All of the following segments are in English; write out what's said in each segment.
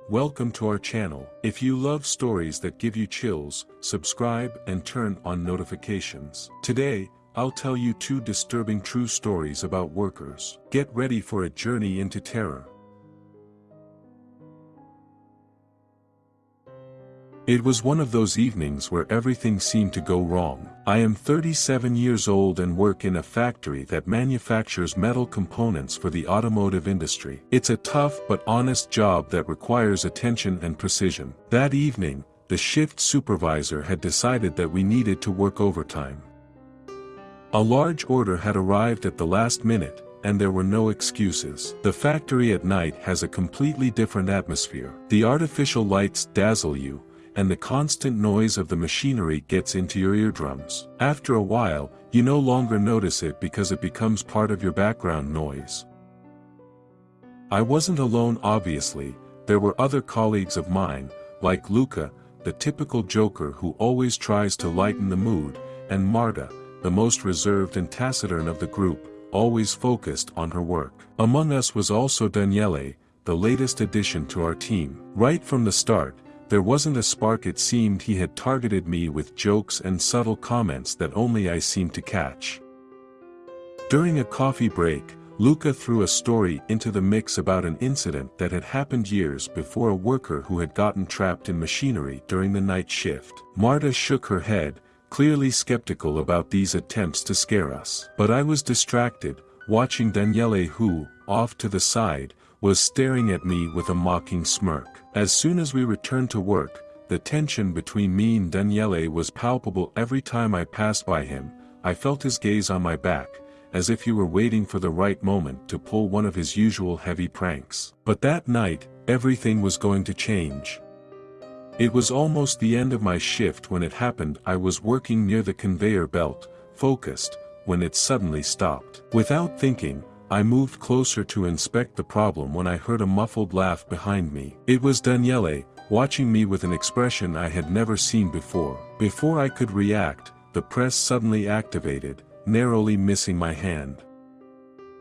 welcome to our channel. If you love stories that give you chills, subscribe and turn on notifications. Today, I'll tell you two disturbing true stories about workers. Get ready for a journey into terror. It was one of those evenings where everything seemed to go wrong. I am 37 years old and work in a factory that manufactures metal components for the automotive industry. It's a tough but honest job that requires attention and precision. That evening, the shift supervisor had decided that we needed to work overtime. A large order had arrived at the last minute, and there were no excuses. The factory at night has a completely different atmosphere. The artificial lights dazzle you, and the constant noise of the machinery gets into your eardrums. After a while, you no longer notice it because it becomes part of your background noise. I wasn't alone, obviously. There were other colleagues of mine, like Luca, the typical joker who always tries to lighten the mood, and Marta, the most reserved and taciturn of the group, always focused on her work. Among us was also Daniele, the latest addition to our team. Right from the start, there wasn't a spark. It seemed he had targeted me with jokes and subtle comments that only I seemed to catch. During a coffee break, Luca threw a story into the mix about an incident that had happened years before, a worker who had gotten trapped in machinery during the night shift. Marta shook her head, clearly skeptical about these attempts to scare us. But I was distracted, watching Daniele who, off to the side, was staring at me with a mocking smirk. As soon as we returned to work, the tension between me and Daniele was palpable. Every time I passed by him, I felt his gaze on my back, as if he were waiting for the right moment to pull one of his usual heavy pranks. But that night, everything was going to change. It was almost the end of my shift when it happened. I was working near the conveyor belt, focused, when it suddenly stopped. Without thinking, I moved closer to inspect the problem when I heard a muffled laugh behind me. It was Daniele, watching me with an expression I had never seen before. Before I could react, the press suddenly activated, narrowly missing my hand.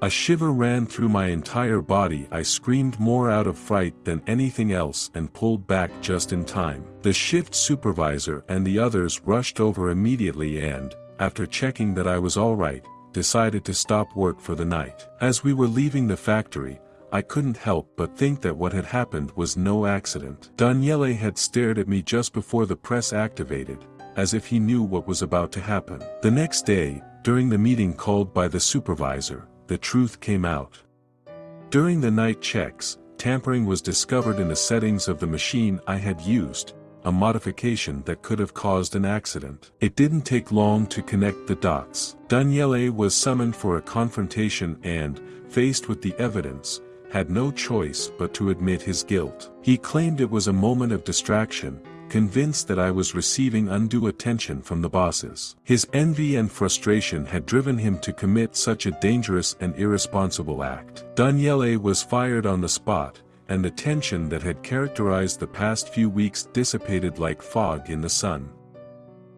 A shiver ran through my entire body. I screamed more out of fright than anything else and pulled back just in time. The shift supervisor and the others rushed over immediately and, after checking that I was all right, decided to stop work for the night. As we were leaving the factory, I couldn't help but think that what had happened was no accident. Daniele had stared at me just before the press activated, as if he knew what was about to happen. The next day, during the meeting called by the supervisor, the truth came out. During the night checks, tampering was discovered in the settings of the machine I had used, a modification that could have caused an accident. It didn't take long to connect the dots. Daniele was summoned for a confrontation and, faced with the evidence, had no choice but to admit his guilt. He claimed it was a moment of distraction, convinced that I was receiving undue attention from the bosses. His envy and frustration had driven him to commit such a dangerous and irresponsible act. Daniele was fired on the spot, and the tension that had characterized the past few weeks dissipated like fog in the sun.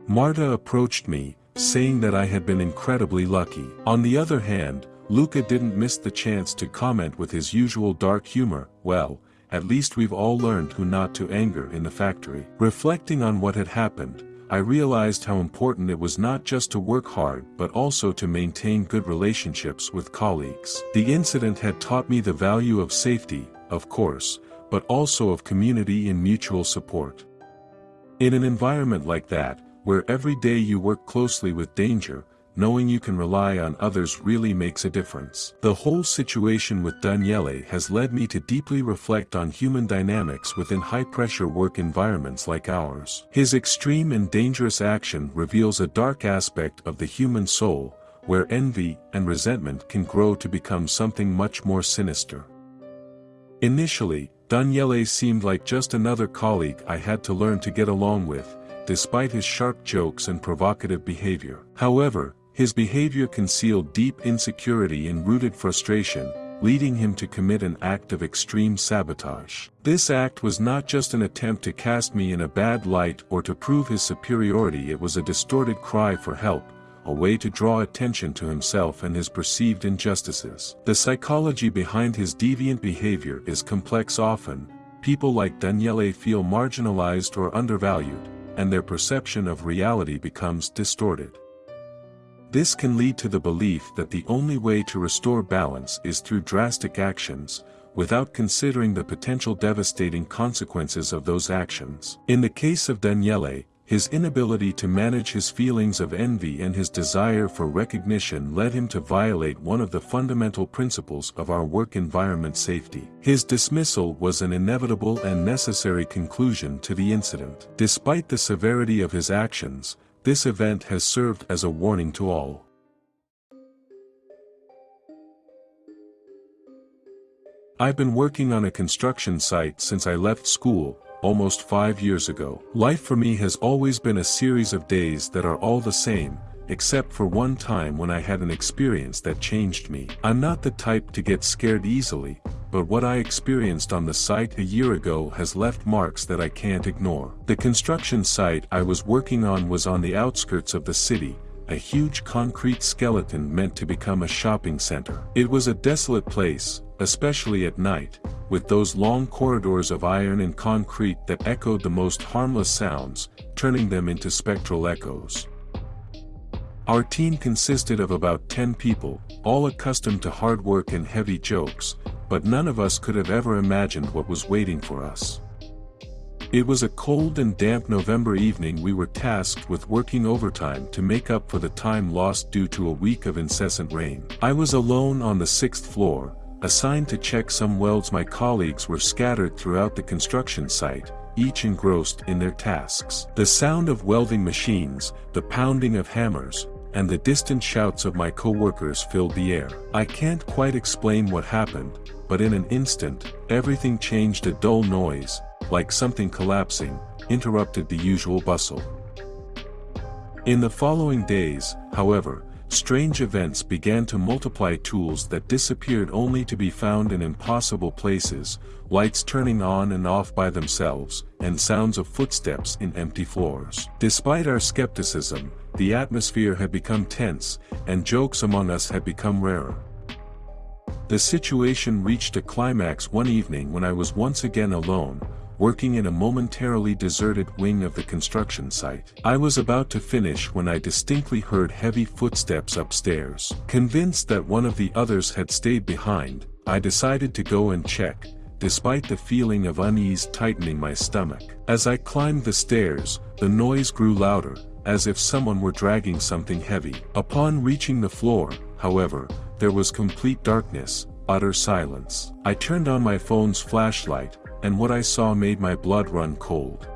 Marta approached me, saying that I had been incredibly lucky. On the other hand, Luca didn't miss the chance to comment with his usual dark humor. Well, at least we've all learned who not to anger in the factory. Reflecting on what had happened, I realized how important it was not just to work hard but also to maintain good relationships with colleagues. The incident had taught me the value of safety, of course, but also of community and mutual support. In an environment like that, where every day you work closely with danger, knowing you can rely on others really makes a difference. The whole situation with Daniele has led me to deeply reflect on human dynamics within high-pressure work environments like ours. His extreme and dangerous action reveals a dark aspect of the human soul, where envy and resentment can grow to become something much more sinister. Initially, Daniele seemed like just another colleague I had to learn to get along with, despite his sharp jokes and provocative behavior. However, his behavior concealed deep insecurity and rooted frustration, leading him to commit an act of extreme sabotage. This act was not just an attempt to cast me in a bad light or to prove his superiority. It was a distorted cry for help, a way to draw attention to himself and his perceived injustices. The psychology behind his deviant behavior is complex often, people like Daniele feel marginalized or undervalued, and their perception of reality becomes distorted. This can lead to the belief that the only way to restore balance is through drastic actions, without considering the potential devastating consequences of those actions. In the case of Daniele, his inability to manage his feelings of envy and his desire for recognition led him to violate one of the fundamental principles of our work environment: safety. His dismissal was an inevitable and necessary conclusion to the incident. Despite the severity of his actions, this event has served as a warning to all. I've been working on a construction site since I left school, almost 5 years ago. Life for me has always been a series of days that are all the same, except for one time when I had an experience that changed me. I'm not the type to get scared easily, but what I experienced on the site a year ago has left marks that I can't ignore. The construction site I was working on was on the outskirts of the city, a huge concrete skeleton meant to become a shopping center. It was a desolate place, especially at night, with those long corridors of iron and concrete that echoed the most harmless sounds, turning them into spectral echoes. Our team consisted of about 10 people, all accustomed to hard work and heavy jokes, but none of us could have ever imagined what was waiting for us. It was a cold and damp November evening. We were tasked with working overtime to make up for the time lost due to a week of incessant rain. I was alone on the 6th floor, assigned to check some welds. My colleagues were scattered throughout the construction site, each engrossed in their tasks. The sound of welding machines, the pounding of hammers, and the distant shouts of my co-workers filled the air. I can't quite explain what happened, but in an instant, everything changed. A dull noise, like something collapsing, interrupted the usual bustle. In the following days, however, strange events began to multiply. Tools that disappeared only to be found in impossible places, lights turning on and off by themselves, and sounds of footsteps in empty floors. Despite our skepticism, the atmosphere had become tense, and jokes among us had become rarer. The situation reached a climax one evening when I was once again alone, working in a momentarily deserted wing of the construction site. I was about to finish when I distinctly heard heavy footsteps upstairs. Convinced that one of the others had stayed behind, I decided to go and check, despite the feeling of unease tightening my stomach. As I climbed the stairs, the noise grew louder, as if someone were dragging something heavy. Upon reaching the floor, however, there was complete darkness, utter silence. I turned on my phone's flashlight, and what I saw made my blood run cold.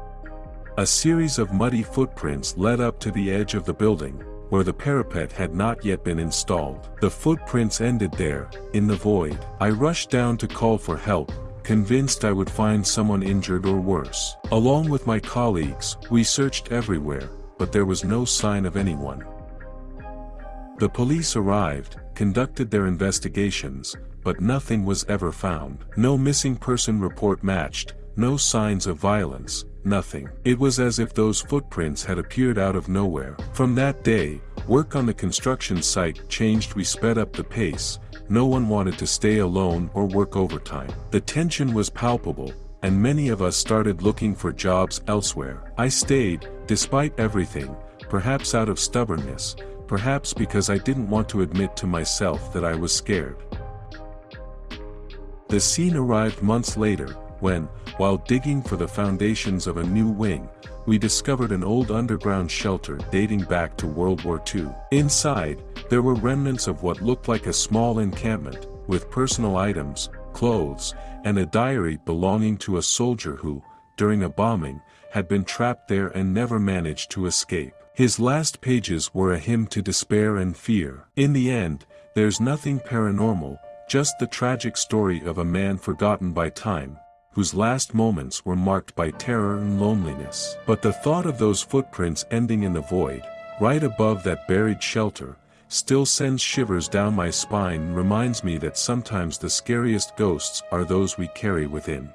A series of muddy footprints led up to the edge of the building, where the parapet had not yet been installed. The footprints ended there, in the void. I rushed down to call for help, convinced I would find someone injured or worse. Along with my colleagues, we searched everywhere, but there was no sign of anyone. The police arrived, conducted their investigations, but nothing was ever found. No missing person report matched, no signs of violence, nothing. It was as if those footprints had appeared out of nowhere. From that day, work on the construction site changed. We sped up the pace. No one wanted to stay alone or work overtime. The tension was palpable, and many of us started looking for jobs elsewhere. I stayed, despite everything, perhaps out of stubbornness, perhaps because I didn't want to admit to myself that I was scared. The scene arrived months later, when, while digging for the foundations of a new wing, we discovered an old underground shelter dating back to World War II. Inside, there were remnants of what looked like a small encampment, with personal items, clothes, and a diary belonging to a soldier who, during a bombing, had been trapped there and never managed to escape. His last pages were a hymn to despair and fear. In the end, there's nothing paranormal, just the tragic story of a man forgotten by time, whose last moments were marked by terror and loneliness. But the thought of those footprints ending in the void, right above that buried shelter, still sends shivers down my spine and reminds me that sometimes the scariest ghosts are those we carry within.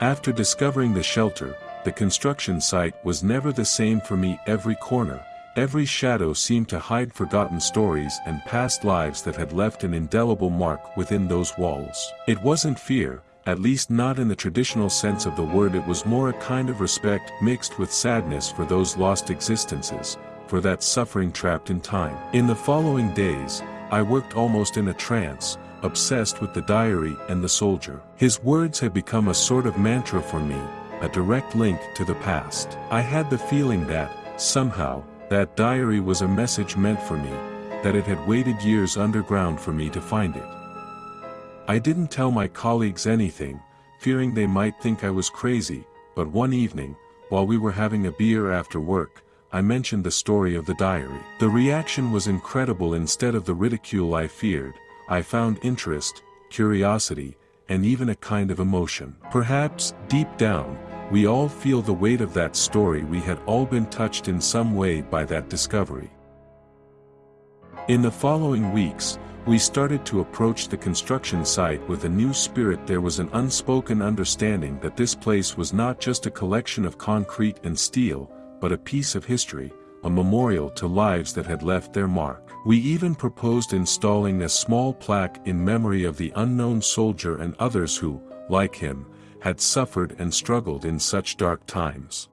After discovering the shelter, the construction site was never the same for me. Every corner, every shadow seemed to hide forgotten stories and past lives that had left an indelible mark within those walls. It wasn't fear, at least not in the traditional sense of the word. It was more a kind of respect mixed with sadness for those lost existences, for that suffering trapped in time. In the following days, I worked almost in a trance, obsessed with the diary and the soldier. His words had become a sort of mantra for me, a direct link to the past. I had the feeling that, somehow, that diary was a message meant for me, that it had waited years underground for me to find it. I didn't tell my colleagues anything, fearing they might think I was crazy, but one evening, while we were having a beer after work, I mentioned the story of the diary. The reaction was incredible. Instead of the ridicule I feared, I found interest, curiosity, and even a kind of emotion. Perhaps, deep down, we all feel the weight of that story. We had all been touched in some way by that discovery. In the following weeks, we started to approach the construction site with a new spirit. There was an unspoken understanding that this place was not just a collection of concrete and steel, but a piece of history, a memorial to lives that had left their mark. We even proposed installing a small plaque in memory of the unknown soldier and others who, like him, had suffered and struggled in such dark times.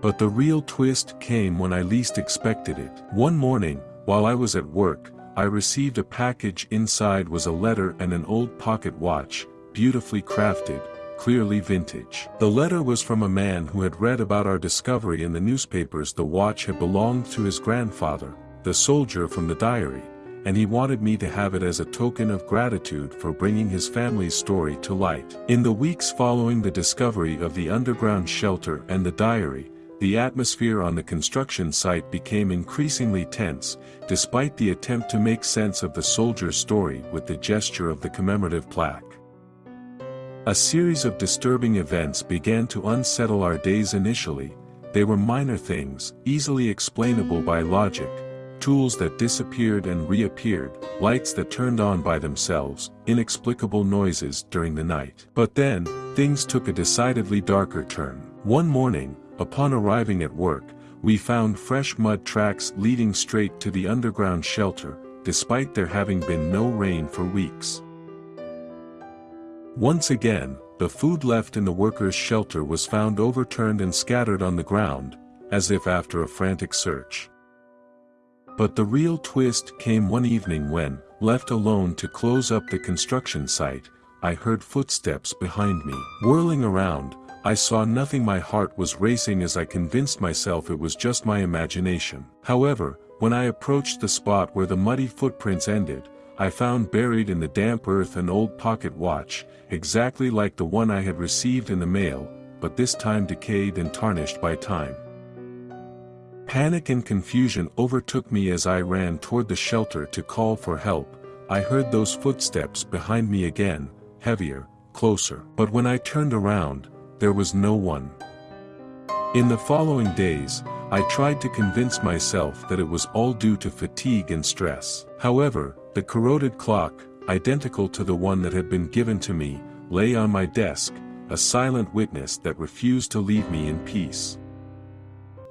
But the real twist came when I least expected it. One morning, while I was at work, I received a package. Inside was a letter and an old pocket watch, beautifully crafted, clearly vintage. The letter was from a man who had read about our discovery in the newspapers. The watch had belonged to his grandfather, the soldier from the diary, and he wanted me to have it as a token of gratitude for bringing his family's story to light. In the weeks following the discovery of the underground shelter and the diary, the atmosphere on the construction site became increasingly tense, despite the attempt to make sense of the soldier's story with the gesture of the commemorative plaque. A series of disturbing events began to unsettle our days. Initially, they were minor things, easily explainable by logic, tools that disappeared and reappeared, lights that turned on by themselves, inexplicable noises during the night. But then, things took a decidedly darker turn. One morning, upon arriving at work, we found fresh mud tracks leading straight to the underground shelter, despite there having been no rain for weeks. Once again, the food left in the workers' shelter was found overturned and scattered on the ground, as if after a frantic search. But the real twist came one evening when, left alone to close up the construction site, I heard footsteps behind me. Whirling around, I saw nothing. My heart was racing as I convinced myself it was just my imagination. However, when I approached the spot where the muddy footprints ended, I found buried in the damp earth an old pocket watch, exactly like the one I had received in the mail, but this time decayed and tarnished by time. Panic and confusion overtook me as I ran toward the shelter to call for help. I heard those footsteps behind me again, heavier, closer. But when I turned around, there was no one. In the following days, I tried to convince myself that it was all due to fatigue and stress. However, the corroded clock, identical to the one that had been given to me, lay on my desk, a silent witness that refused to leave me in peace.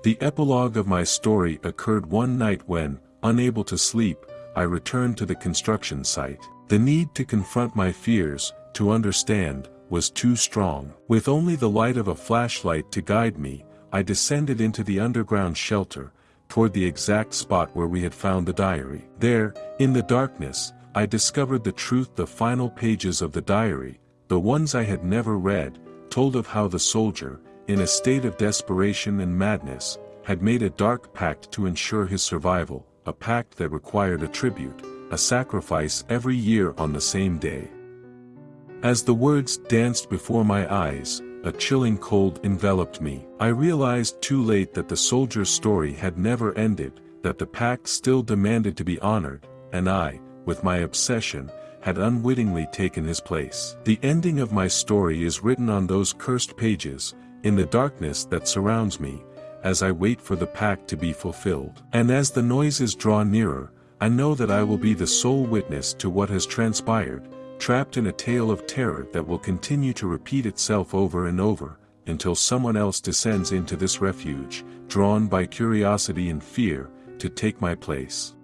The epilogue of my story occurred one night when, unable to sleep, I returned to the construction site. The need to confront my fears, to understand, was too strong. With only the light of a flashlight to guide me, I descended into the underground shelter, toward the exact spot where we had found the diary. There, in the darkness, I discovered the truth. The final pages of the diary, the ones I had never read, told of how the soldier, in a state of desperation and madness, had made a dark pact to ensure his survival, a pact that required a tribute, a sacrifice every year on the same day. As the words danced before my eyes, a chilling cold enveloped me. I realized too late that the soldier's story had never ended, that the pact still demanded to be honored, and I, with my obsession, had unwittingly taken his place. The ending of my story is written on those cursed pages, in the darkness that surrounds me, as I wait for the pact to be fulfilled. And as the noises draw nearer, I know that I will be the sole witness to what has transpired, trapped in a tale of terror that will continue to repeat itself over and over, until someone else descends into this refuge, drawn by curiosity and fear, to take my place.